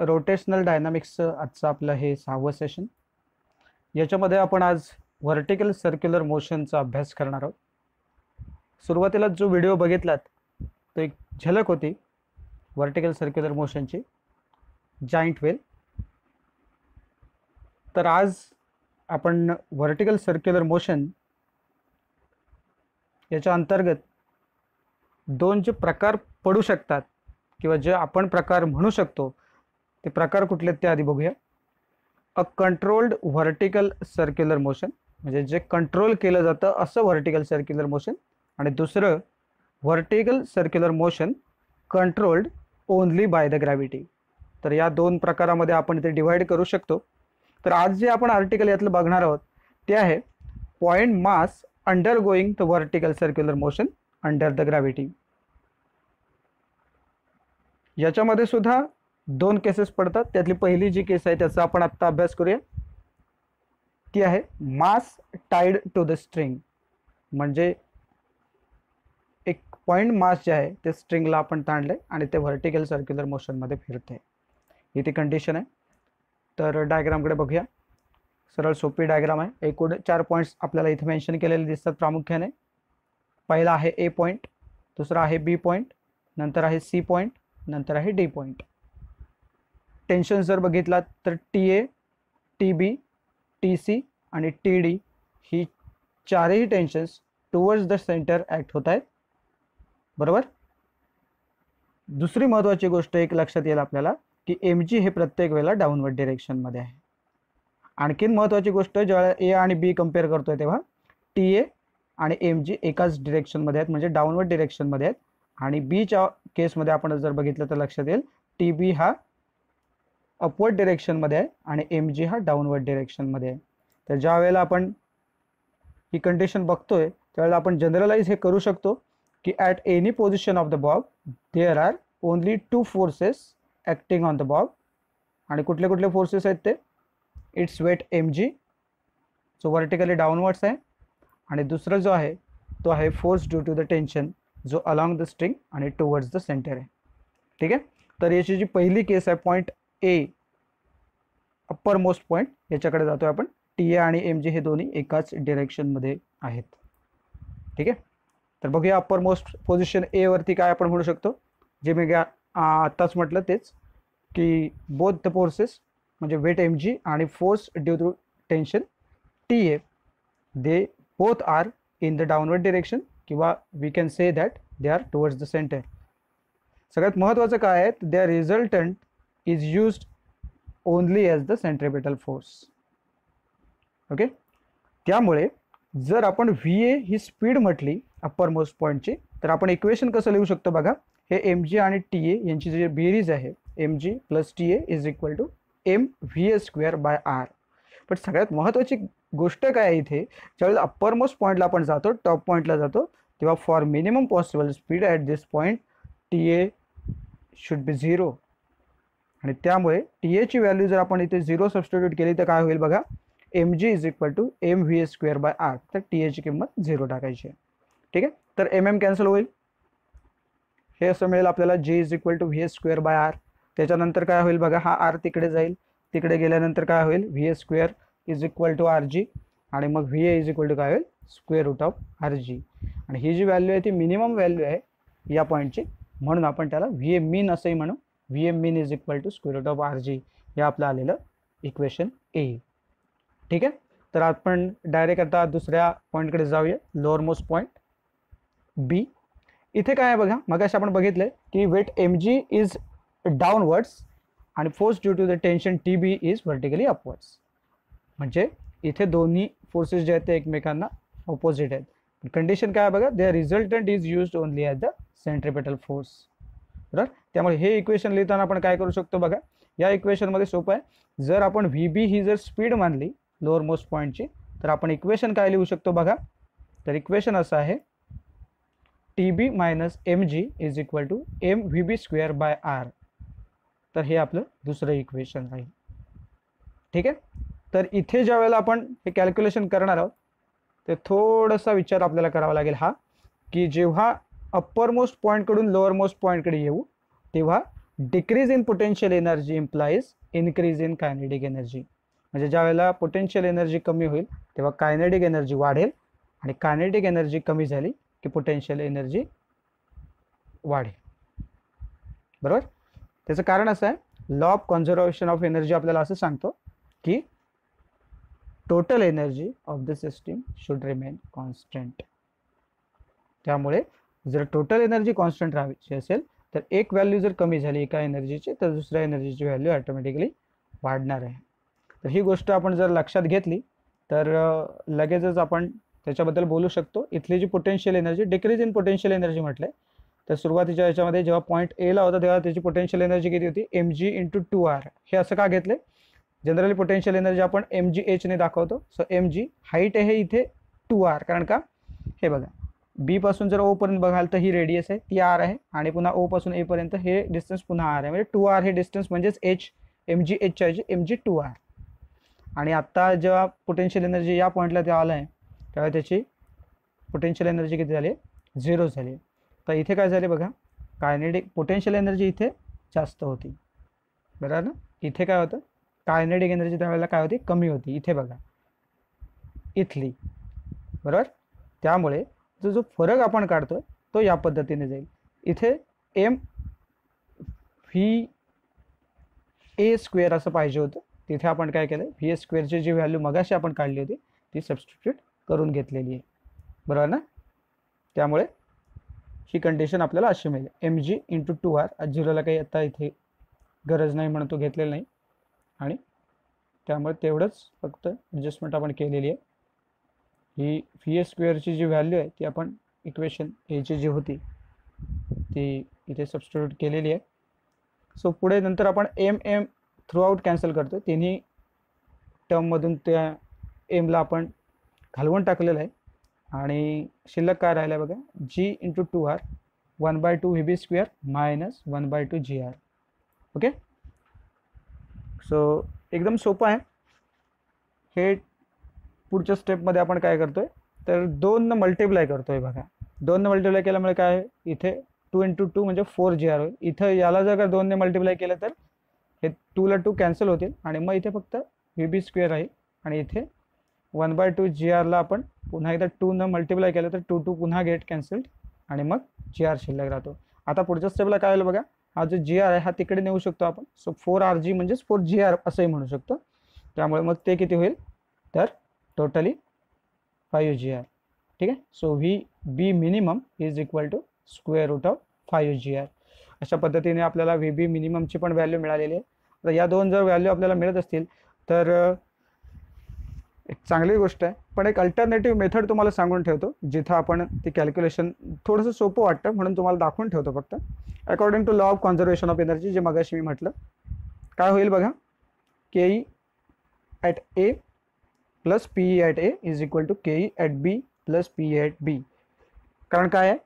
Rotational डायनामिक्सचं आजचं आपलं हे 6वं सेशन. याच्यामध्ये आपण आज व्हर्टिकल सर्क्युलर मोशनचा अभ्यास करणार आहोत. सुरुवातीला जो व्हिडिओ बघितलात तो एक झलक होती व्हर्टिकल सर्क्युलर मोशनची, जायंट व्हेल. तर आज आपण व्हर्टिकल सर्क्युलर मोशन याच्या अंतर्गत दोन जे प्रकार पडू शकतात किंवा जे आपण प्रकार म्हणू शकतो ते प्रकार कुठले ते आधी बघूया. A controlled vertical circular motion म्हणजे जे कंट्रोल केलं जातं असं व्हर्टिकल सर्क्युलर मोशन, आणि दुसरं vertical circular motion controlled only by the gravity. तर या दोन प्रकारामध्ये आपण इथे डिवाइड करू शकतो. तर आज जे आपण आर्टिकल यातलं बघणार आहोत ते आहे point mass under going the vertical circular motion under the gravity. याच्यामध्ये सुद्धा दोन केसेस पडतात. त्यातली पहिली जी केस आहे त्याचा आपण आत्ता अभ्यास करूया. ती आहे मास टाईड टू द स्ट्रिंग. म्हणजे एक पॉइंट मास जे आहे ते स्ट्रिंगला आपण ताणले आणि ते व्हर्टिकल सर्क्युलर मोशनमध्ये फिरते. ही ती कंडिशन आहे. तर डायग्रामकडे बघूया. सरळ सोपी डायग्राम आहे. एकूण 4 पॉईंट्स आपल्याला इथे मेन्शन केलेले दिसतात प्रामुख्याने. पहिला आहे ए पॉईंट, दुसरा आहे बी पॉईंट, नंतर आहे सी पॉईंट, नंतर आहे डी पॉईंट. टेन्शन जर बघितलात तर T A, T B, T C आणि टी डी ही चारही tensions towards the centre act होत आहेत. बरोबर. दुसरी महत्त्वाची गोष्ट एक लक्षात येईल आपल्याला की एम जी हे प्रत्येक वेळेला डाऊनवर्ड डिरेक्शनमध्ये आहे. आणखीन महत्त्वाची गोष्ट ज्यावेळेला ए आणि बी कम्पेअर करतोय तेव्हा टी ए आणि एम जी एकाच डिरेक्शनमध्ये आहेत, म्हणजे डाऊनवर्ड डिरेक्शनमध्ये आहेत. आणि बीच्या केसमध्ये आपण जर बघितलं तर लक्षात येईल टी बी हा अपवर्ड डिरेक्शनमध्ये आहे आणि एम जी हा डाऊनवर्ड डिरेक्शनमध्ये आहे. तर ज्या वेळेला आपण ही कंडिशन बघतोय त्यावेळेला आपण जनरलाइज हे करू शकतो की at any position of the bob there are only 2 forces acting on the bob. आणि कुठले कुठले फोर्सेस आहेत ते? इट्स वेट एम जी जो व्हर्टिकली डाऊनवर्ड्स आहे, आणि दुसरा जो आहे तो आहे force due to the tension जो अलॉंग द स्ट्रिंग आणि टुवर्ड्स द सेंटर आहे. ठीक आहे. तर याची जी पहिली केस आहे point A uppermost point, याच्याकडे जातोय आपण. टी ए आणि एम जी हे दोन्ही एकाच डिरेक्शनमध्ये आहेत. ठीक आहे. तर बघूया अप्पर मोस्ट पोझिशन ए वरती काय आपण म्हणू शकतो. जे मी आत्ताच म्हटलं तेच की बोथ द फोर्सेस म्हणजे वेट एम जी आणि force due to tension T A they both are in the downward direction, किंवा we can say that they are towards the centre. सगळ्यात महत्त्वाचं काय आहे, their resultant is used only as the centripetal force. Okay. त्यामुळे जर आपण V A ही speed म्हटली अप्पर मोस्ट पॉईंटची तर आपण इक्वेशन कसं लिहू शकतो बघा. हे एम जी आणि टी ए यांची जी बेरीज आहे M G plus T A is equal to M V A square by R. पण सगळ्यात महत्त्वाची गोष्ट काय आहे इथे, ज्यावेळेला अप्पर मोस्ट पॉईंटला आपण जातो, टॉप पॉईंटला जातो, तेव्हा for minimum possible speed at this point T A should be 0. आणि त्यामुळे टी एची व्हॅल्यू जर आपण इथे 0 सबस्टिट्यूट केली तर काय होईल बघा, M G is equal to M V A square by R. तर टी एची किंमत 0 टाकायची आहे. ठीक आहे. तर एम एम कॅन्सल होईल. हे असं मिळेल आपल्याला जे is equal to V A square by R. त्याच्यानंतर काय होईल बघा, हा आर तिकडे जाईल, तिकडे गेल्यानंतर काय होईल V A square is equal to R G, आणि मग V A is equal to काय होईल square root of R G. आणि ही जी व्हॅल्यू आहे ती मिनिमम व्हॅल्यू आहे या पॉईंटची, म्हणून आपण त्याला व्ही ए मीन असंही म्हणू. V A mean is equal to square root of R G हे आपलं आलेलं इक्वेशन ए. ठीक आहे. तर आपण डायरेक्ट आता दुसऱ्या पॉईंटकडे जाऊया, लोअर मोस्ट पॉईंट बी. इथे काय आहे बघा, मगाशी आपण बघितलंय की weight M G is downwards आणि force due to the tension T B is vertically upwards. म्हणजे इथे दोन्ही फोर्सेस जे आहेत ते एकमेकांना ऑपोजिट आहेत. कंडिशन काय आहे बघा, their resultant is used only as the centripetal force. बरोबर. त्यामुळे हे इक्वेशन लिहिताना आपण काय करू शकतो बघा, या इक्वेशनमध्ये सोपं आहे. जर आपण व्ही बी ही जर स्पीड मानली लोअर मोस्ट पॉईंटची तर आपण इक्वेशन काय लिहू शकतो बघा. तर इक्वेशन असं आहे T B minus M G is equal to M V B square by R. तर हे आपलं दुसरं इक्वेशन राहील. ठीक आहे. तर इथे ज्या वेळेला आपण हे कॅल्क्युलेशन करणार आहोत ते थोडासा विचार आपल्याला करावा लागेल हा, की जेव्हा अप्पर मोस्ट पॉईंटकडून लोअर मोस्ट पॉईंटकडे येऊ तेव्हा decrease in potential energy implies increase in kinetic energy. म्हणजे ज्या वेळेला पोटेन्शियल एनर्जी कमी होईल तेव्हा कायनेटिक एनर्जी वाढेल, आणि कायनेटिक एनर्जी कमी झाली की पोटेन्शियल एनर्जी वाढेल. बरोबर. त्याचं कारण असं आहे, law of conservation of energy आपल्याला असं सांगतो की total energy of the system should remain constant. त्यामुळे जर टोटल एनर्जी कॉन्स्टंट राहायची असेल तर एक व्हॅल्यू जर कमी झाली एका एनर्जीची तर दुसऱ्या एनर्जीची व्हॅल्यू ऑटोमॅटिकली वाढणार आहे. तर ही गोष्ट आपण जर लक्षात घेतली तर लगेचच आपण त्याच्याबद्दल बोलू शकतो. इथली जी potential energy, decrease in potential energy म्हटलंय, तर सुरुवातीच्या याच्यामध्ये जेव्हा पॉईंट एला होता तेव्हा त्याची पोटेन्शियल एनर्जी किती होती, mg × 2r. हे असं का घेतले, जनरली पोटेन्शियल एनर्जी आपण mgh ने दाखवतो. सो mg हाईट आहे इथे 2r, कारण का हे बघा बी पासून जर ओ पर्यंत बघाल तर ही रेडियस आहे ती r आहे, आणि पुन्हा ओ पासून ए पर्यंत हे डिस्टन्स पुन्हा r आहे, म्हणजे 2r हे डिस्टन्स म्हणजेच h, mgh च्या ऐवजी mg2r. आणि आता जेव्हा पोटेन्शियल एनर्जी या पॉईंटला ते आलं आहे तेव्हा त्याची पोटेन्शियल एनर्जी किती झाली, 0 झाली. तर इथे काय झाले बघा, कायनेटिक पोटेन्शियल एनर्जी इथे जास्त होती, बरोबर ना. इथे काय होतं, कायनेटिक एनर्जी त्यावेळेला काय होती, कमी होती. इथे बघा इथली, बरोबर. त्यामुळे जो फरक आपण काढतोय तो या पद्धतीने जाईल. इथे m va² असं पाहिजे होतं, तिथे आपण काय केलं, va² ची जी व्हॅल्यू मगाशी आपण काढली होती ती सबस्टिट्यूट करून घेतलेली आहे, बरोबर ना. त्यामुळे ही कंडिशन आपल्याला अशी मिळेल, mg × 2r. 0ला काही आता इथे गरज नाही म्हणून तो घेतलेला नाही, आणि त्यामुळे तेवढंच फक्त ॲडजस्टमेंट आपण केलेली आहे. ही va² ची जी व्हॅल्यू आहे ती आपण इक्वेशन एची जी होती ती इथे सबस्टिट्यूट केलेली आहे. सो पुढे नंतर आपण m थ्रू आउट कॅन्सल करतो, तिन्ही टर्ममधून त्या एमला आपण घालवून टाकलेलं आहे, आणि शिल्लक काय राहिलं आहे बघा, g × 2r 1/2 vb² minus 1/2 gr. Okay. So एकदम सोपं आहे हे. पुढच्या स्टेपमध्ये आपण काय करतोय तर 2 न मल्टिप्लाय करतोय बघा. 2 न मल्टिप्लाय केल्यामुळे काय आहे, इथे 2 × 2 म्हणजे 4gr होईल. इथं याला जर 2 ने मल्टिप्लाय केलं तर हे 2 ला 2 कॅन्सल होतील, आणि मग इथे फक्त vb² राहील, आणि इथे 1/2 gr आपण पुन्हा एकदा 2 न मल्टिप्लाय केलं तर 2 पुन्हा गेट कॅन्सल्ड, आणि मग gr शिल्लक राहतो. आता पुढच्या स्टेपला काय होईल बघा, हा जो gr आहे हा तिकडे नेऊ शकतो आपण. सो 4rg म्हणजेच 4gr असंही म्हणू शकतो. त्यामुळे मग ते किती होईल तर टोटली 5gr. ठीक आहे. So vb minimum is equal to √5 5gr. अशा पद्धतीने आपल्याला vb मिनिममची पण व्हॅल्यू मिळालेली आहे. तर या दोन जर व्हॅल्यू आपल्याला मिळत असतील तर एक चांगली गोष्ट आहे. पण एक अल्टरनेटिव्ह मेथड तुम्हाला सांगून ठेवतो जिथं आपण ती कॅल्क्युलेशन थोडंसं सोपं वाटतं म्हणून तुम्हाला दाखवून ठेवतो फक्त. According to law of conservation of energy, जे मगाशी मी म्हटलं, काय होईल बघा, ke at a plus PE at A is equal to KE at B plus PE at B. कारण काय आहे,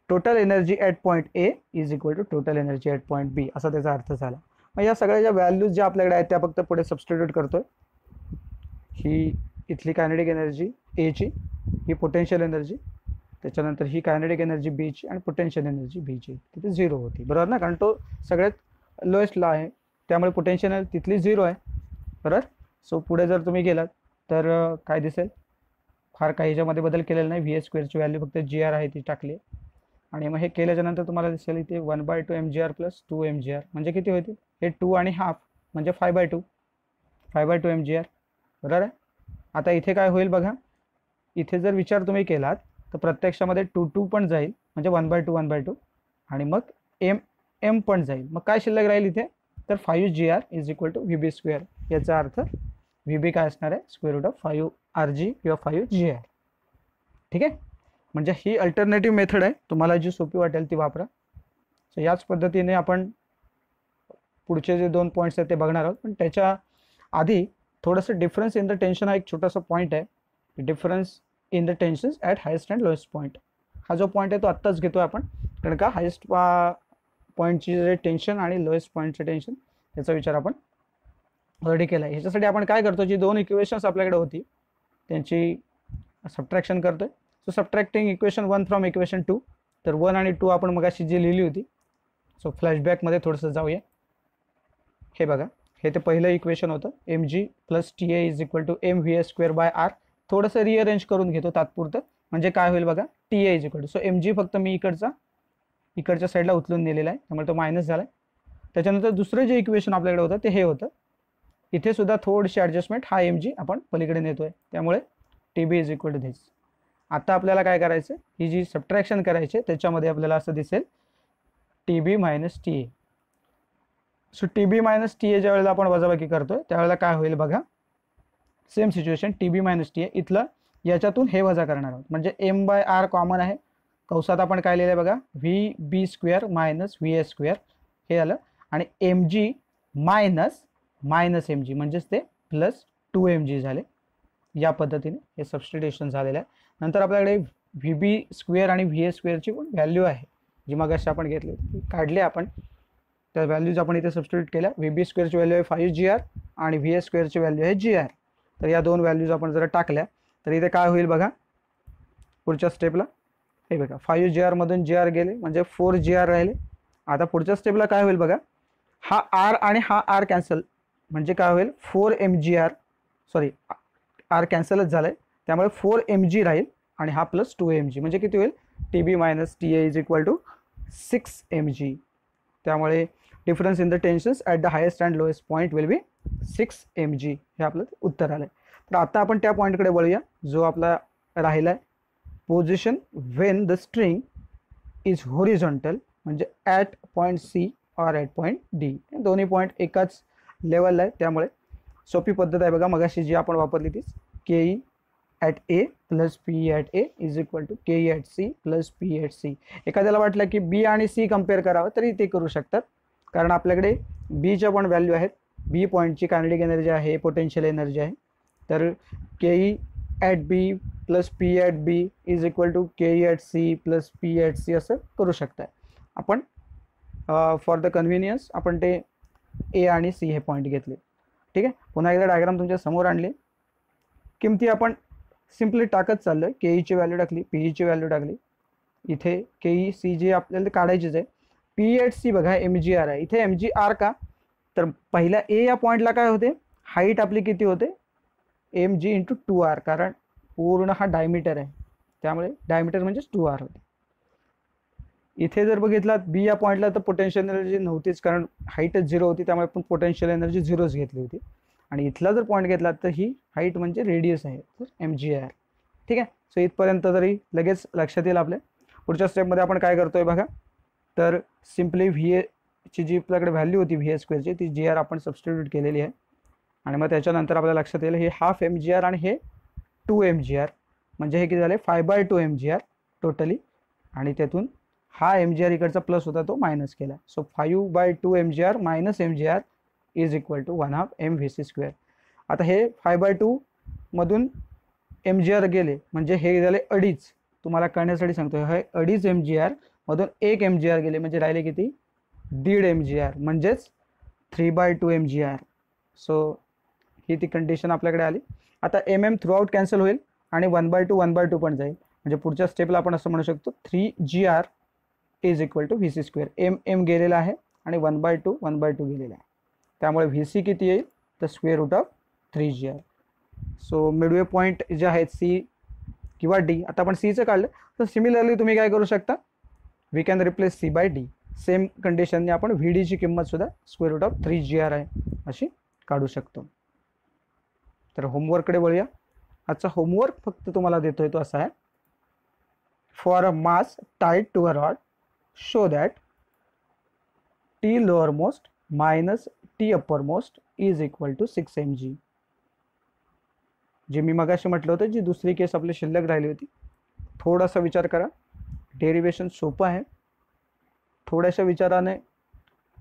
total energy at point A is equal to total energy at point B, असा त्याचा अर्थ झाला. मग या सगळ्या ज्या व्हॅल्यूज ज्या आपल्याकडे आहेत त्या फक्त पुढे सबस्टिट्यूट करतोय. ही इथली कायनेटिक एनर्जी एची, ही पोटेन्शियल एनर्जी, त्याच्यानंतर ही कायनेटिक एनर्जी बीची आणि पोटेन्शियल एनर्जी बीची, तिथे 0 होती, बरोबर ना, कारण तो सगळ्यात लोएस्ट ला आहे, त्यामुळे पोटेन्शियल तिथली 0 आहे, बरोबर. सो पुढे जर तुम्ही गेलात तर काय दिसेल, फार काही ह्याच्यामध्ये बदल केलेला नाही. va² ची व्हॅल्यू फक्त gr आहे ती टाकली, आणि मग हे केल्याच्या नंतर तुम्हाला दिसेल इथे 1/2 mgr प्लस 2 mgr म्हणजे किती होतील, हे 2 आणि हाफ म्हणजे 5/2 mgr, बरोबर आहे. आता इथे काय होईल बघा, इथे जर विचार तुम्ही केलात तर प्रत्यक्षामध्ये 2 पण जाईल म्हणजे 1/2 आणि मग m पण जाईल. मग काय शिल्लक राहील इथे तर 5gr is equal to vb². याचा अर्थ vb काय असणार आहे, √5rg किंवा 5gr. ठीक आहे. म्हणजे ही अल्टरनेटिव्ह मेथड आहे, तुम्हाला जी सोपी वाटेल ती वापरा. सो याच पद्धतीने आपण पुढचे जे 2 पॉईंट्स आहेत ते बघणार आहोत. पण त्याच्या आधी थोडंसं डिफरन्स इन द टेन्शन हा एक छोटासा पॉईंट आहे. Difference in the tensions at highest and lowest point, हा जो पॉईंट आहे तो आत्ताच घेतो आपण, कारण का हायेस्ट पॉईंटची जे टेन्शन आणि लोएस्ट पॉईंटचे टेन्शन याचा विचार आपण ऑलरेडी केला आहे. ह्याच्यासाठी आपण काय करतो, जी 2 इक्वेशन्स आपल्याकडे होती त्यांची सबट्रॅक्शन करतोय. So subtracting equation 1 from equation 2, तर 1 आणि 2 आपण मगाशी जी लिहिली होती, सो फ्लॅशबॅकमध्ये थोडंसं जाऊया. हे बघा, हे ते पहिलं इक्वेशन होतं, M G plus T A is equal to M V A square by R. थोडंसं रिअरेंज करून घेतो तात्पुरतं, म्हणजे काय होईल बघा, T A is equal to, so M G फक्त मी इकडच्या साईडला उचलून दिलेला आहे, त्यामुळे तो मायनस झाला आहे. त्याच्यानंतर दुसरं जे इक्वेशन आपल्याकडे होतं ते हे होतं, इथे सुद्धा थोडीशी ॲडजस्टमेंट, हा एम जी आपण पलीकडे नेतोय, त्यामुळे T B is equal to this. आता आपल्याला काय करायचं, ही जी सबट्रॅक्शन करायची त्याच्यामध्ये आपल्याला असं दिसेल T B minus T A. So T B minus T A ज्या वेळेला आपण वजाबाकी करतोय त्यावेळेला काय होईल बघा, same situation, T B minus T A. इथलं याच्यातून हे वजा करणार आहोत, म्हणजे एम बाय आर कॉमन आहे, कंसात आपण काय लिहिलं बघा, V B square minus V A square हे आलं, आणि M G minus M G म्हणजेच ते प्लस 2mg झाले. या पद्धतीने हे सबस्टिट्यूशन झालेलं आहे. नंतर आपल्याकडे व्ही बी स्क्वेअर आणि व्ही ए स्क्वेअरची पण व्हॅल्यू आहे, जी मगाशी आपण घेतली होती, काढली आपण, त्या व्हॅल्यूज आपण इथे सबस्टिट्यूट केल्या. व्ही बी स्क्वेअरची व्हॅल्यू आहे 5gr आणि व्ही ए स्क्वेअरची व्हॅल्यू आहे gr. तर या दोन व्हॅल्यूज आपण जर टाकल्या तर इथे काय होईल बघा, पुढच्या स्टेपला हे बघा 5gr मधून gr गेले म्हणजे 4gr राहिले. आता पुढच्या स्टेपला काय होईल बघा, हा r आणि हा r कॅन्सल, म्हणजे काय होईल 4mgr, सॉरी r कॅन्सलच झालं आहे, त्यामुळे 4mg राहील आणि हा प्लस 2mg, म्हणजे किती होईल, T B minus T A is equal to 6mg. त्यामुळे difference in the tensions at the highest and lowest point will be 6mg. हे आपलं उत्तर आलं आहे. तर आता आपण त्या पॉईंटकडे वळूया जो आपला राहिला आहे, position when the string is horizontal, म्हणजे at point C or at point D. दोन्ही पॉईंट एकाच लेवलला आहे, त्यामुळे सोपी पद्धत आहे बघा, मगाशी जी आपण वापरली तीच, K E at A plus P at A is equal to K E at C plus P at C. एखाद्याला वाटलं की बी आणि सी कम्पेअर करावं तरी ते करू शकतात, कारण आपल्याकडे बीच्या पण व्हॅल्यू आहेत. बी पॉईंटची कायनेटिक एनर्जी आहे, पोटेन्शियल एनर्जी आहे. तर K E at B plus P at B is equal to K E at C plus P at C असं करू शकताय आपण. फॉर द कन्व्हिनियन्स आपण ते ए आणि सी हे पॉईंट घेतले. ठीक आहे, पुन्हा एकदा डायग्राम तुमच्या समोर आणले. किमती आपण सिम्पली टाकत चाललं, के ईची व्हॅल्यू टाकली, पी ईची व्हॅल्यू टाकली. इथे के ई सी जी आपल्याला काढायचीच आहे. पी ॲट सी बघा एम जी आर आहे, इथे एम जी आर का, तर पहिल्या ए या पॉईंटला काय होते, हाईट आपली किती होते, एम जी इंटू 2r, कारण पूर्ण हा डायमीटर आहे, त्यामुळे डायमीटर म्हणजेच 2r होते. इथे जर बघितलात बी या पॉईंटला तर पोटेन्शियल एनर्जी नव्हतीच, कारण हाईटच 0 होती, त्यामुळे आपण पोटेन्शियल एनर्जी 0च घेतली होती. आणि इथला जर पॉईंट घेतला तर ही हाईट म्हणजे रेडियस आहे, तर एम जी आर. ठीक आहे, सो इथपर्यंत तरी लगेच लक्षात येईल आपल्या. पुढच्या स्टेपमध्ये आपण काय करतोय बघा, तर सिम्पली व्ही एची जी आपल्याकडे व्हॅल्यू होती व्ही ए स्क्वेअरची ती जी आर आपण सबस्टिट्यूट केलेली आहे. आणि मग त्याच्यानंतर आपल्याला लक्षात येईल हे हाफ एम जी आर आणि हे 2mgr, म्हणजे हे किती झाले 5/2mgr टोटली. आणि त्यातून हा एम जी आर इकडचा प्लस होता तो मायनस केला. So 5/2mgr minus mgr is equal to 1/2 mvc square. आता हे 5/2 मधून mgr गेले म्हणजे हे झाले अडीच. तुम्हाला कळण्यासाठी सांगतो, हे अडीच mgr मधून एक mgr गेले म्हणजे राहिले किती 1.5 mgr, म्हणजेच 3/2 mgr. सो ही ती कंडिशन आपल्याकडे आली. आता mm थ्रू आउट कॅन्सल होईल आणि 1/2 पण जाईल, म्हणजे पुढच्या स्टेपला आपण असं म्हणू शकतो 3gr is equal to V C square. m गेलेला आहे आणि 1/2 गेलेला आहे, त्यामुळे व्ही सी किती येईल तर square root of 3gr. So midway point जे आहेत सी किंवा डी, आता आपण सीचं काढलं तर सिमिलरली तुम्ही काय करू शकता, we can replace C by D. Same कंडिशनने आपण व्ही डीची किंमत सुद्धा स्क्वेअर रूट ऑफ 3gr आहे अशी काढू शकतो. तर होमवर्ककडे वळूया. आजचा होमवर्क फक्त तुम्हाला देतोय तो असा आहे, for a mass tied to a rod show that T lower most minus T upper most is equal to 6mg. जे मी मगाशी म्हटलं होतं, जी दुसरी केस आपली शिल्लक राहिली होती, थोडासा विचार करा. डेरिवेशन सोपं आहे, थोड्याशा विचाराने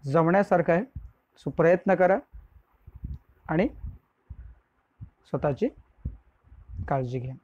जमण्यासारखं आहे. सो प्रयत्न करा आणि स्वतःची काळजी घ्या.